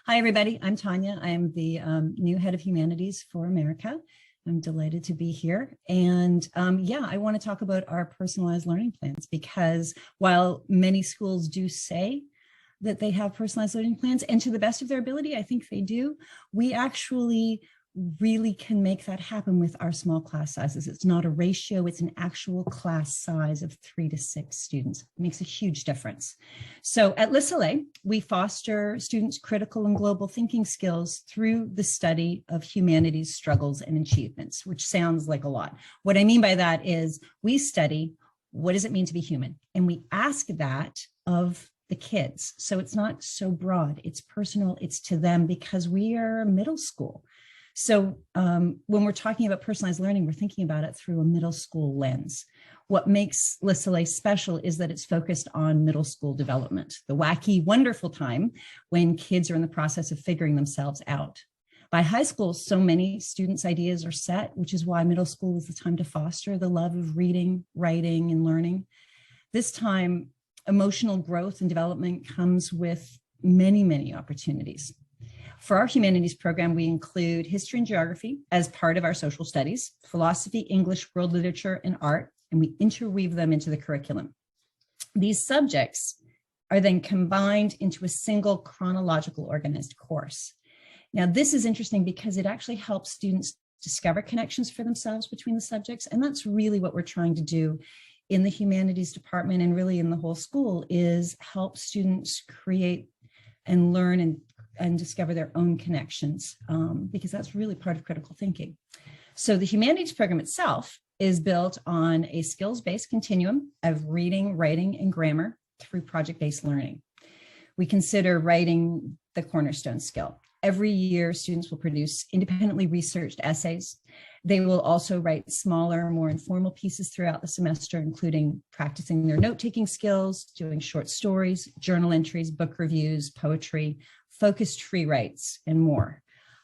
Hi, everybody. I'm Tonya. I'm the new head of Humanities for America. I'm delighted to be here. And yeah, I want to talk about our personalized learning plans, because while many schools do say that they have personalized learning plans, and to the best of their ability, I think they do, we actually really can make that happen with our small class sizes. It's not a ratio, it's an actual class size of 3 to 6 students. It makes a huge difference. So at Sallay, we foster students' critical and global thinking skills through the study of humanities, struggles, and achievements, which sounds like a lot. What I mean by that is we study what does it mean to be human? And we ask that of the kids. So it's not so broad, it's personal, it's to them, because we are middle school. So when we're talking about personalized learning, we're thinking about it through a middle school lens. What makes Sallay special is that it's focused on middle school development, the wacky, wonderful time when kids are in the process of figuring themselves out. By high school, so many students' ideas are set, which is why middle school is the time to foster the love of reading, writing, and learning. This time, emotional growth and development comes with many, many opportunities. For our humanities program, we include history and geography as part of our social studies, philosophy, English, world literature, and art, and we interweave them into the curriculum. These subjects are then combined into a single chronological organized course. Now, this is interesting because it actually helps students discover connections for themselves between the subjects, and that's really what we're trying to do in the humanities department and really in the whole school, is help students create and learn and discover their own connections, because that's really part of critical thinking. So the humanities program itself is built on a skills-based continuum of reading, writing, and grammar through project-based learning. We consider writing the cornerstone skill. Every year, students will produce independently researched essays. They will also write smaller, more informal pieces throughout the semester, including practicing their note-taking skills, doing short stories, journal entries, book reviews, poetry, focused free writes, and more.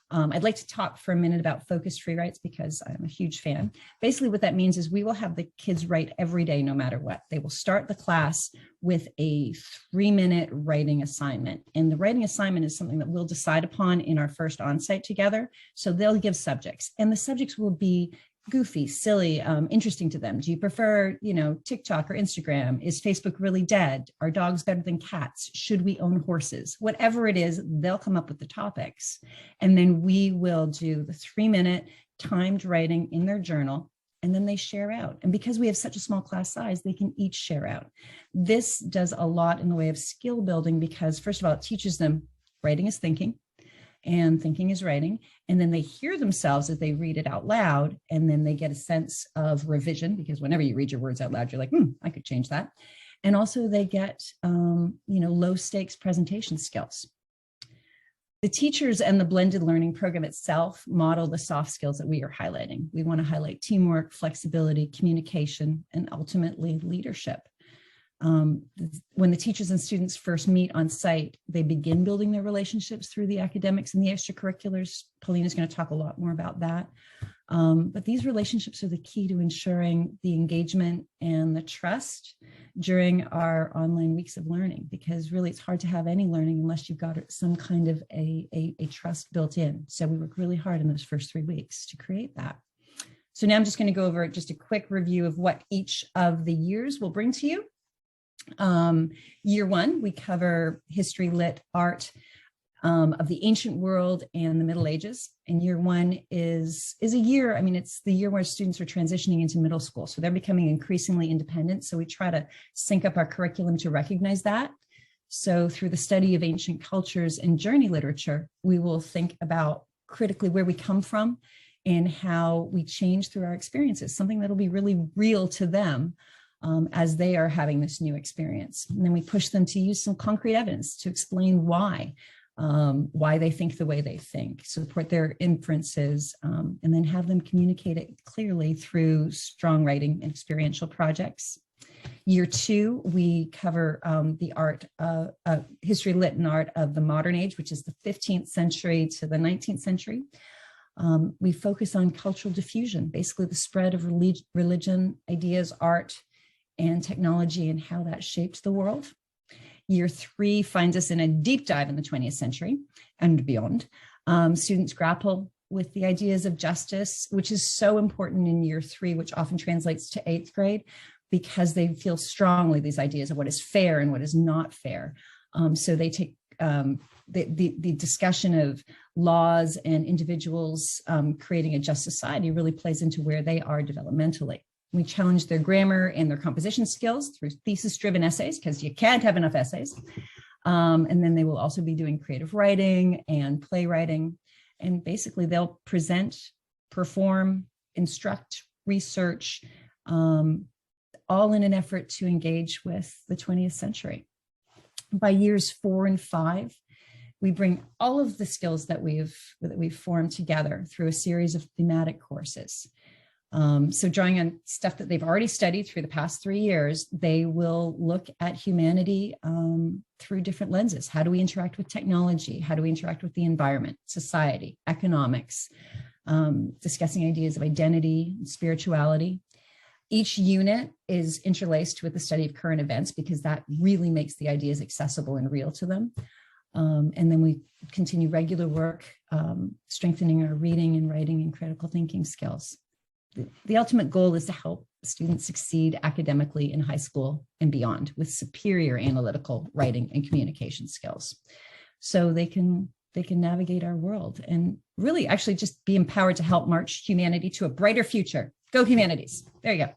I'd like to talk for a minute about focused free writes because I'm a huge fan. Basically, what that means is we will have the kids write every day, no matter what. They will start the class with a 3-minute writing assignment. And the writing assignment is something that we'll decide upon in our first on-site together. So they'll give subjects, and the subjects will be goofy, silly, interesting to them. Do you prefer, TikTok or Instagram? Is Facebook really dead? Are dogs better than cats? Should we own horses? Whatever it is, they'll come up with the topics. And then we will do the 3-minute timed writing in their journal, and then they share out. And because we have such a small class size, they can each share out. This does a lot in the way of skill building because, first of all, it teaches them writing is thinking, and thinking is writing, and then they hear themselves as they read it out loud, and then they get a sense of revision, because whenever you read your words out loud, you're like, I could change that. And also they get, low stakes presentation skills. The teachers and the blended learning program itself model the soft skills that we are highlighting. We want to highlight teamwork, flexibility, communication, and ultimately leadership. When the teachers and students first meet on site, they begin building their relationships through the academics and the extracurriculars. Paulina's going to talk a lot more about that. But these relationships are the key to ensuring the engagement and the trust during our online weeks of learning, because really it's hard to have any learning unless you've got some kind of a trust built in. So we work really hard in those first 3 weeks to create that. So now I'm just going to go over just a quick review of what each of the years will bring to you. Year 1, we cover history, lit, art of the ancient world and the Middle Ages. And year 1 is a year, it's the year where students are transitioning into middle school. So they're becoming increasingly independent. So we try to sync up our curriculum to recognize that. So through the study of ancient cultures and journey literature, we will think about critically where we come from and how we change through our experiences, something that'll be really real to them as they are having this new experience. And then we push them to use some concrete evidence to explain why they think the way they think, support their inferences, and then have them communicate it clearly through strong writing and experiential projects. Year 2, we cover the art, history, lit, and art of the modern age, which is the 15th century to the 19th century. We focus on cultural diffusion, basically the spread of religion, ideas, art, and technology and how that shaped the world. Year 3 finds us in a deep dive in the 20th century and beyond. Students grapple with the ideas of justice, which is so important in Year 3, which often translates to 8th grade, because they feel strongly these ideas of what is fair and what is not fair. So they take the discussion of laws and individuals creating a just society really plays into where they are developmentally. We challenge their grammar and their composition skills through thesis-driven essays, because you can't have enough essays. And then they will also be doing creative writing and playwriting. And basically they'll present, perform, instruct, research, all in an effort to engage with the 20th century. By years 4 and 5, we bring all of the skills that we've formed together through a series of thematic courses. So drawing on stuff that they've already studied through the past 3 years, they will look at humanity through different lenses. How do we interact with technology? How do we interact with the environment, society, economics, discussing ideas of identity and spirituality. Each unit is interlaced with the study of current events, because that really makes the ideas accessible and real to them. And then we continue regular work, strengthening our reading and writing and critical thinking skills. The ultimate goal is to help students succeed academically in high school and beyond with superior analytical writing and communication skills, so they can navigate our world and really actually just be empowered to help march humanity to a brighter future. Go Humanities. There you go.